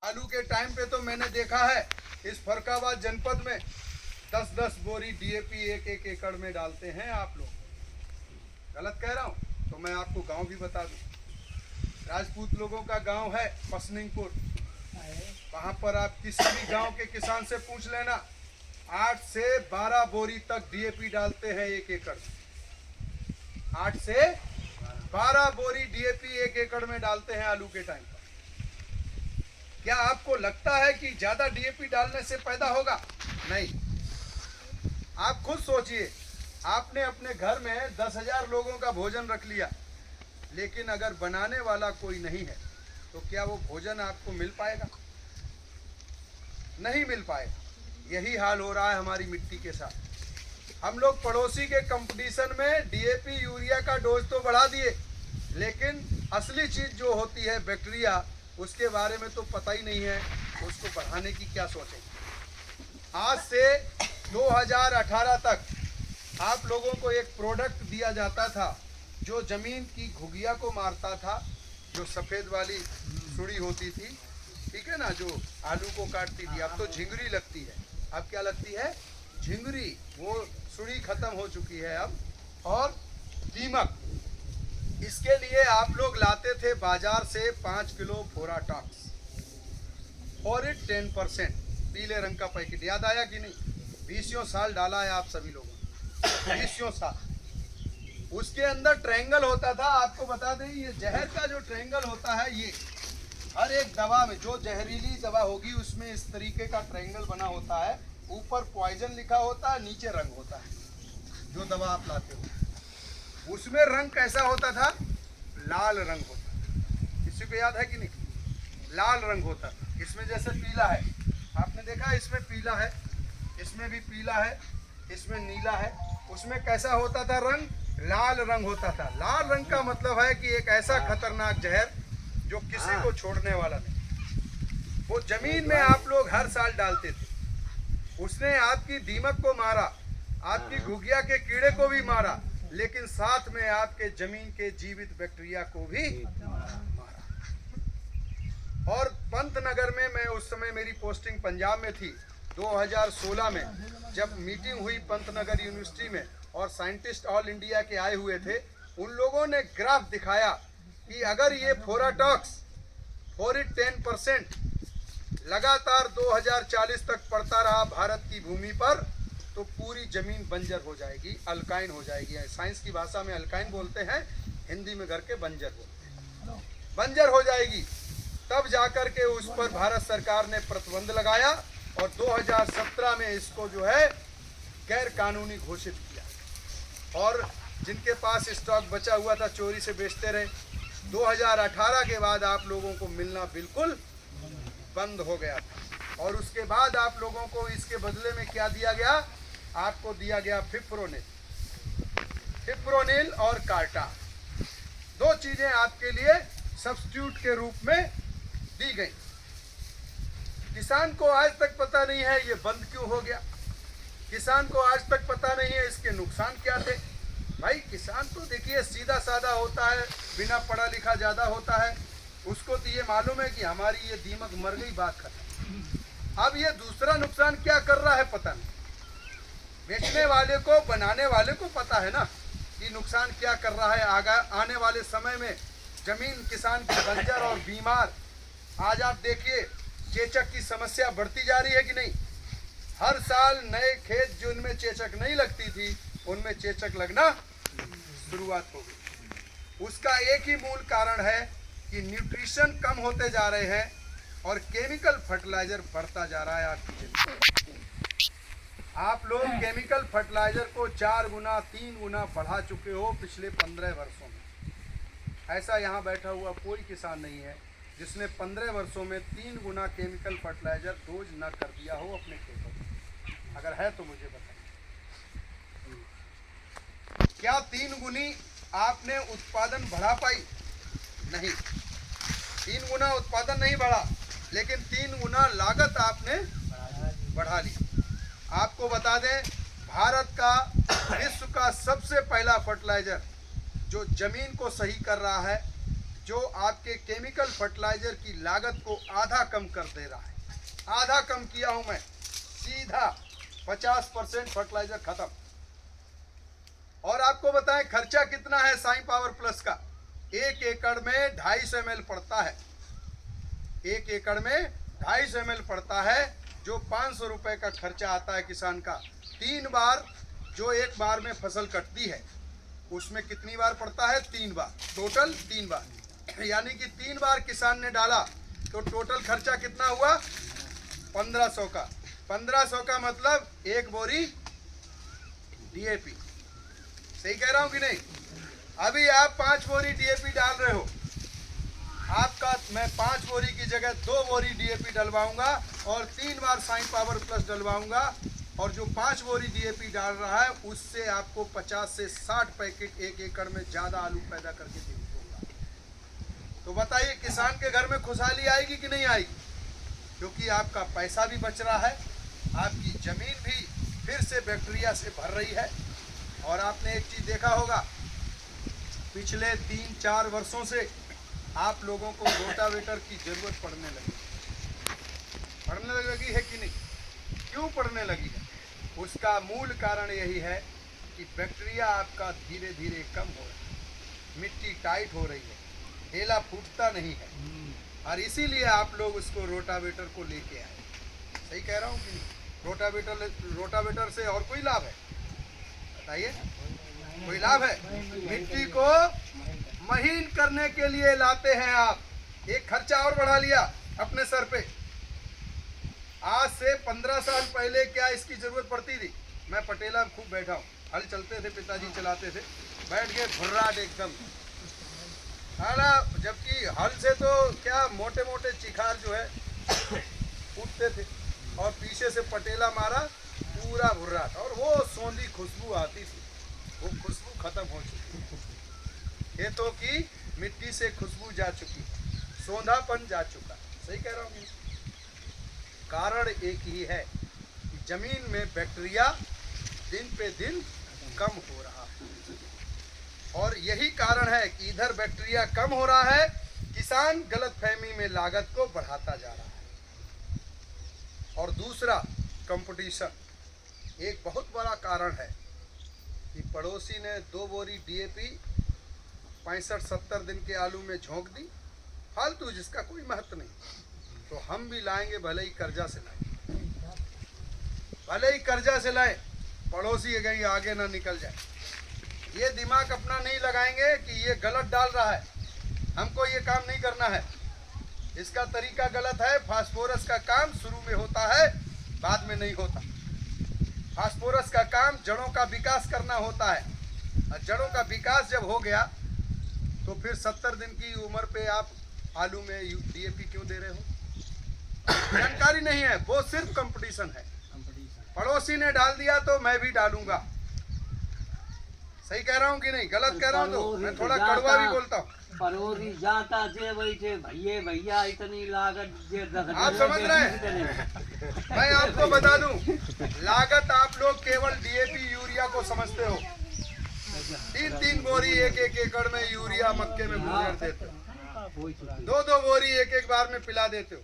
आलू के टाइम पे तो मैंने देखा है इस फर्रुखाबाद जनपद में 10-10 बोरी डीएपी एक एक एकड़ में डालते हैं आप लोग। गलत कह रहा हूँ तो मैं आपको गांव भी बता दूं। राजपूत लोगों का गांव है पसनिंगपुर। वहां पर आप किसी भी गांव के किसान से पूछ लेना, 8 से 12 बोरी तक डीएपी डालते हैं एक एकड़ में। 8 से 12 बोरी डीएपी एक एकड़ में डालते हैं आलू के टाइम पर। क्या आपको लगता है कि ज्यादा डीएपी डालने से पैदा होगा? नहीं। आप खुद सोचिए, आपने अपने घर में 10,000 लोगों का भोजन रख लिया, लेकिन अगर बनाने वाला कोई नहीं है तो क्या वो भोजन आपको मिल पाएगा? नहीं मिल पाएगा। यही हाल हो रहा है हमारी मिट्टी के साथ। हम लोग पड़ोसी के कंपटीशन में डीएपी यूरिया का डोज तो बढ़ा दिए, लेकिन असली चीज जो होती है बैक्टीरिया, उसके बारे में तो पता ही नहीं है। उसको बढ़ाने की क्या सोचेंगे। आज से 2018 तक आप लोगों को एक प्रोडक्ट दिया जाता था जो जमीन की घुघिया को मारता था, जो सफेद वाली सुड़ी होती थी, ठीक है ना, जो आलू को काटती थी। अब तो झिंगुरी लगती है। अब क्या लगती है? झिंगुरी। वो सुड़ी खत्म हो चुकी है अब। और दीमक, इसके लिए आप लोग लाते थे बाजार से 5 किलो फोराटॉक्स और 10% पीले रंग का पैकेट। याद आया कि नहीं? 20 साल डाला है आप सभी लोगों ने, 20 साल। उसके अंदर ट्रायंगल होता था। आपको बता दें, ये जहर का जो ट्रायंगल होता है, ये हर एक दवा में जो जहरीली दवा होगी उसमें इस तरीके का ट्रायंगल बना होता है। ऊपर पॉइजन लिखा होता है, नीचे रंग होता है। जो दवा आप लाते हो उसमें रंग कैसा होता था? लाल रंग होता। किसी को याद है कि नहीं? लाल रंग होता। इसमें जैसे पीला है, आपने देखा इसमें पीला है, इसमें भी पीला है, इसमें नीला है। उसमें कैसा होता था रंग? लाल रंग होता था। लाल रंग का मतलब है कि एक ऐसा खतरनाक जहर जो किसी को छोड़ने वाला नहीं। वो जमीन में आप लोग हर साल डालते थे। उसने आपकी दीमक को मारा, आपकी घुघिया के कीड़े को भी मारा, लेकिन साथ में आपके जमीन के जीवित बैक्टीरिया को भी मारा। और पंतनगर में, मैं उस समय मेरी पोस्टिंग पंजाब में थी, 2016 में जब मीटिंग हुई पंतनगर यूनिवर्सिटी में और साइंटिस्ट ऑल इंडिया के आए हुए थे, उन लोगों ने ग्राफ दिखाया कि अगर ये फोराटॉक्स 10% लगातार 2040 तक पड़ता रहा भारत की भूमि पर, तो पूरी जमीन बंजर हो जाएगी, अल्काइन हो जाएगी। साइंस की भाषा में अल्काइन बोलते हैं, हिंदी में करके बंजर बोलते हैं। बंजर हो जाएगी। तब जाकर के उस पर भारत सरकार ने प्रतिबंध लगाया और 2017 में इसको जो है गैर कानूनी घोषित किया। और जिनके पास स्टॉक बचा हुआ था चोरी से बेचते रहे। 2018 के बाद आप लोगों को मिलना बिल्कुल बंद हो गया था। और उसके बाद आप लोगों को इसके बदले में क्या दिया गया? आपको दिया गया फिप्रोनिल। फिप्रोनिल और कार्टा, दो चीजें आपके लिए सब्स्टिट्यूट के रूप में दी गई। किसान को आज तक पता नहीं है ये बंद क्यों हो गया। किसान को आज तक पता नहीं है इसके नुकसान क्या थे। भाई, किसान तो देखिए सीधा साधा होता है, बिना पढ़ा लिखा ज्यादा होता है। उसको तो ये मालूम है कि हमारी ये दीमक मर गई, बात खत्म। अब ये दूसरा नुकसान क्या कर रहा है पता नहीं। बेचने वाले को, बनाने वाले को पता है ना कि नुकसान क्या कर रहा है। आने वाले समय में जमीन किसान की बंजर और बीमार। आज आप देखिए चेचक की समस्या बढ़ती जा रही है कि नहीं। हर साल नए खेत जिनमें चेचक नहीं लगती थी, उनमें चेचक लगना शुरुआत हो गई। उसका एक ही मूल कारण है कि न्यूट्रिशन कम होते जा रहे हैं और केमिकल फर्टिलाइजर बढ़ता जा रहा है आपकी जमीन। आप लोग केमिकल फर्टिलाइजर को 4 गुना 3 गुना बढ़ा चुके हो पिछले 15 वर्षों में। ऐसा यहाँ बैठा हुआ कोई किसान नहीं है जिसने 15 वर्षों में 3 गुना केमिकल फर्टिलाइजर डोज न कर दिया हो अपने खेतों में। अगर है तो मुझे बताइए। क्या 3 गुनी आपने उत्पादन बढ़ा पाई? नहीं। 3 गुना उत्पादन नहीं बढ़ा, लेकिन 3 गुना लागत आपने बढ़ा ली। आपको बता दें, भारत का विश्व का सबसे पहला फर्टिलाइजर जो जमीन को सही कर रहा है, जो आपके केमिकल फर्टिलाइजर की लागत को आधा कम कर दे रहा है। आधा कम किया हूं मैं, सीधा 50% फर्टिलाइजर खत्म। और आपको बताएं खर्चा कितना है साई पावर प्लस का। 1 एकड़ में 250 ml पड़ता है। 1 एकड़ में 250 ml पड़ता है, जो 500 रुपए का खर्चा आता है किसान का। 3 बार जो एक बार में फसल कटती है उसमें कितनी बार पड़ता है? 3 बार, टोटल 3 बार। यानी कि 3 बार किसान ने डाला तो टोटल खर्चा कितना हुआ? 1500 का। 1500 का मतलब 1 बोरी डीएपी। सही कह रहा हूं कि नहीं? अभी आप 5 बोरी डीएपी डाल रहे हो, आपका मैं 5 बोरी की जगह 2 बोरी डीएपी डलवाऊंगा और 3 बार साई पावर प्लस डलवाऊंगा, और जो 5 बोरी डीएपी डाल रहा है उससे आपको 50 से 60 पैकेट 1 एकड़ में ज्यादा आलू पैदा करके देगा। तो बताइए किसान के घर में खुशहाली आएगी कि नहीं आएगी? क्योंकि आपका पैसा भी बच रहा है, आपकी जमीन भी फिर से बैक्टीरिया से भर रही है। और आपने एक चीज देखा होगा, पिछले 3-4 वर्षों से आप लोगों को रोटावेटर की जरूरत पड़ने लगी है कि नहीं? क्यों पड़ने लगी है? उसका मूल कारण यही है कि बैक्टीरिया आपका धीरे धीरे कम हो रहा है, मिट्टी टाइट हो रही है, ढेला फूटता नहीं है, और इसीलिए आप लोग उसको रोटावेटर को लेके आए। सही कह रहा हूँ कि नहीं? रोटावेटर से और कोई लाभ है? बताइए, कोई लाभ है? मिट्टी को महीन करने के लिए लाते हैं आप। एक खर्चा और बढ़ा लिया अपने सर पे। आज से 15 साल पहले क्या इसकी जरूरत पड़ती थी? मैं पटेला में खूब बैठा हूँ, हल चलते थे, पिताजी चलाते थे, बैठ गए भुर्राट एकदम। जबकि हल से तो क्या मोटे मोटे चिखार जो है उठते थे, और पीछे से पटेला मारा, पूरा भुर्राट, और वो सौंधी खुशबू आती थी। वो खुशबू खत्म हो चुकी है। खेतों की मिट्टी से खुशबू जा चुकी है, सौंधापन जा चुका। सही कह रहा हूँ? कारण एक ही है कि जमीन में बैक्टीरिया दिन पे दिन कम हो रहा है, और यही कारण है कि इधर बैक्टीरिया कम हो रहा है, किसान गलतफहमी में लागत को बढ़ाता जा रहा है। और दूसरा, कंपटीशन एक बहुत बड़ा कारण है कि पड़ोसी ने 2 बोरी डीएपी 65-70 दिन के आलू में झोंक दी, फालतू, जिसका कोई महत्व नहीं। तो हम भी लाएंगे, भले ही कर्जा से लाएं, भले ही कर्जा से लाएं, पड़ोसी कहीं आगे ना निकल जाए। ये दिमाग अपना नहीं लगाएंगे कि ये गलत डाल रहा है, हमको ये काम नहीं करना है, इसका तरीका गलत है। फास्फोरस का काम शुरू में होता है, बाद में नहीं होता। फास्फोरस का काम जड़ों का विकास करना होता है, और जड़ों का विकास जब हो गया तो फिर 70 दिन की उम्र पे आप आलू में डीएपी क्यों दे रहे हो? जानकारी नहीं है, वो सिर्फ कंपटीशन है। पड़ोसी ने डाल दिया तो मैं भी डालूंगा। सही कह रहा हूँ कि नहीं? गलत कह रहा हूँ तो मैं थोड़ा कड़वा भी बोलता हूँ। पड़ोसी जाता थे वही थे, भैया इतनी लागत आप समझ रहे हैं? मैं आपको बता दूं, लागत आप लोग केवल डीएपी यूरिया को समझते हो। 3-3 बोरी 1-1 एकड़ में यूरिया मक्के में भूंजर देते हो, 2-2 बोरी 1-1 बार में पिला देते हो।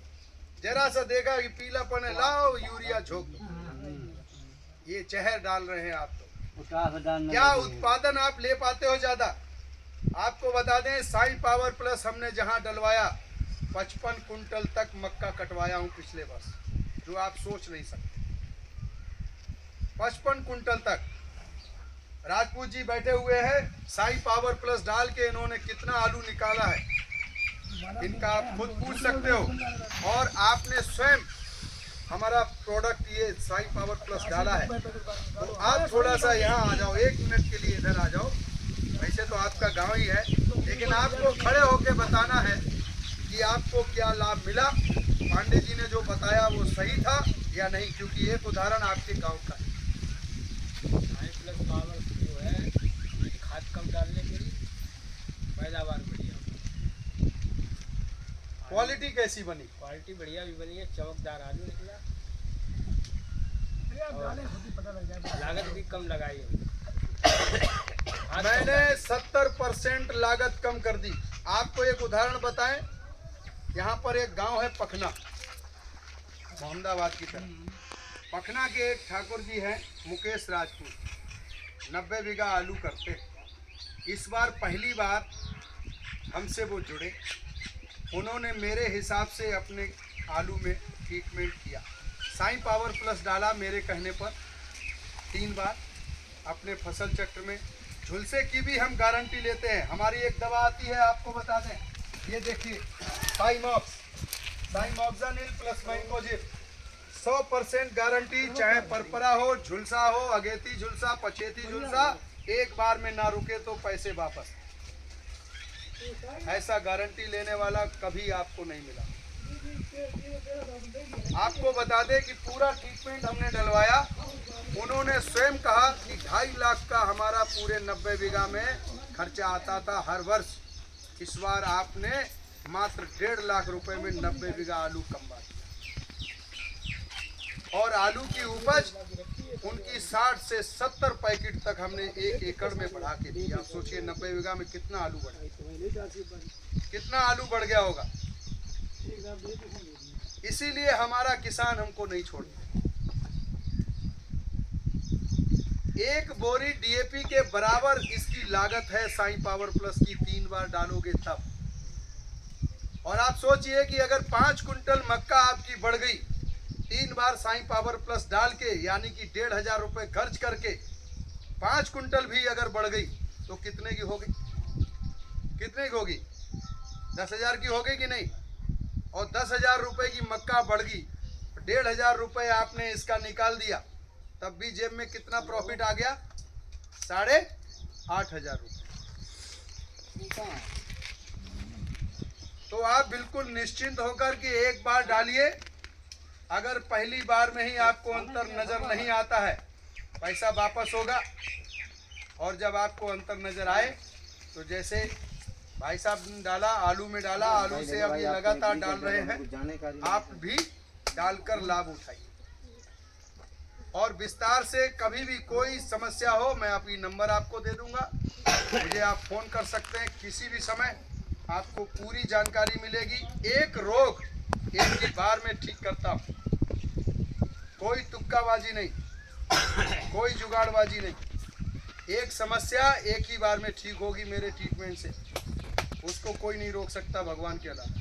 जरा सा देखा कि पीलापन है, लाओ यूरिया झोंक दो। ये जहर डाल रहे हैं आप तो। क्या उत्पादन आप ले पाते हो ज्यादा? आपको बता दें, साई पावर प्लस हमने जहां डलवाया 55 कुंटल तक मक्का कटवाया हूं पिछले वर्ष, जो आप सोच नहीं सकते। 55 कुंटल तक। राजपूत जी बैठे हुए हैं, साई पावर प्लस डाल के इन्होंने कितना आलू निकाला है, इनका आप खुद पूछ सकते हो। और आपने स्वयं हमारा प्रोडक्ट ये साई पावर प्लस डाला है, तो आप थोड़ा सा यहाँ आ जाओ, 1 मिनट के लिए इधर आ जाओ। वैसे तो आपका गांव ही है, लेकिन आपको खड़े होकर बताना है कि आपको क्या लाभ मिला, पांडे जी ने जो बताया वो सही था या नहीं, क्योंकि एक उदाहरण आपके गांव का है। प्लस पावर जो है, खाद कम डालने के लिए पैदावार बढ़िया, क्वालिटी कैसी बनी? क्वालिटी बढ़िया भी बनी है, चमकदार आलू निकला, लागत भी कम लगाई है। मैंने 70% लागत कम कर दी। आपको एक उदाहरण बताएं, यहाँ पर एक गांव है पखना, मोहम्मदाबाद की तरफ। पखना के एक ठाकुर जी हैं मुकेश राजपूत, 90 बीघा आलू करते हैं। इस बार पहली बार हमसे वो जुड़े, उन्होंने मेरे हिसाब से अपने आलू में ट्रीटमेंट किया, साई पावर प्लस डाला मेरे कहने पर 3 बार अपने फसल चक्र में। झुलसे की भी हम गारंटी लेते हैं। हमारी एक दवा आती है, आपको बता दें, ये देखिए साइमॉक्सानिल प्लस मैंकोजेब, 100% गारंटी, चाहे परपरा हो, झुलसा हो, अगेती झुलसा, पछेती झुलसा, एक बार में ना रुके तो पैसे वापस। ऐसा गारंटी लेने वाला कभी आपको नहीं मिला। आपको बता दें कि पूरा ट्रीटमेंट हमने डलवाया। उन्होंने स्वयं कहा कि 2.5 लाख का हमारा पूरे 90 बीघा में खर्चा आता था हर वर्ष। इस बार आपने मात्र 1.5 लाख रुपए में 90 बीघा आलू कमवा दिया, और आलू की उपज उनकी 60 से 70 पैकेट तक हमने 1 एकड़ में बढ़ा के दी। आप सोचिए 90 बीघा में कितना आलू बढ़ा, कितना आलू बढ़ गया होगा। इसीलिए हमारा किसान हमको नहीं छोड़ता। एक बोरी डीएपी के बराबर इसकी लागत है साई पावर प्लस की, 3 बार डालोगे तब। और आप सोचिए कि अगर 5 कुंटल मक्का आपकी बढ़ गई 3 बार साई पावर प्लस डाल के, यानी कि 1,500 रुपये खर्च करके 5 कुंटल भी अगर बढ़ गई तो कितने की होगी? कितने की होगी? 10,000 की होगी कि नहीं? और 10,000 रुपये की मक्का बढ़ गई, 1,500 रुपये आपने इसका निकाल दिया, तब भी जेब में कितना प्रॉफिट आ गया? 8,500 रुपये। तो आप बिल्कुल निश्चिंत होकर कि एक बार डालिए। अगर पहली बार में ही आपको अंतर नजर नहीं आता है, पैसा वापस होगा। और जब आपको अंतर नजर आए तो जैसे भाई साहब ने डाला, आलू में डाला, आलू से अब ये लगातार डाल रहे हैं, आप भी डालकर लाभ उठाइए। और विस्तार से कभी भी कोई समस्या हो, मैं अपनी नंबर आपको दे दूंगा, मुझे आप फोन कर सकते हैं किसी भी समय, आपको पूरी जानकारी मिलेगी। एक रोग एक ही बार में ठीक करता हूँ, कोई तुक्काबाजी नहीं, कोई जुगाड़बाजी नहीं। एक समस्या एक ही बार में ठीक होगी मेरे ट्रीटमेंट से, उसको कोई नहीं रोक सकता भगवान के अलावा।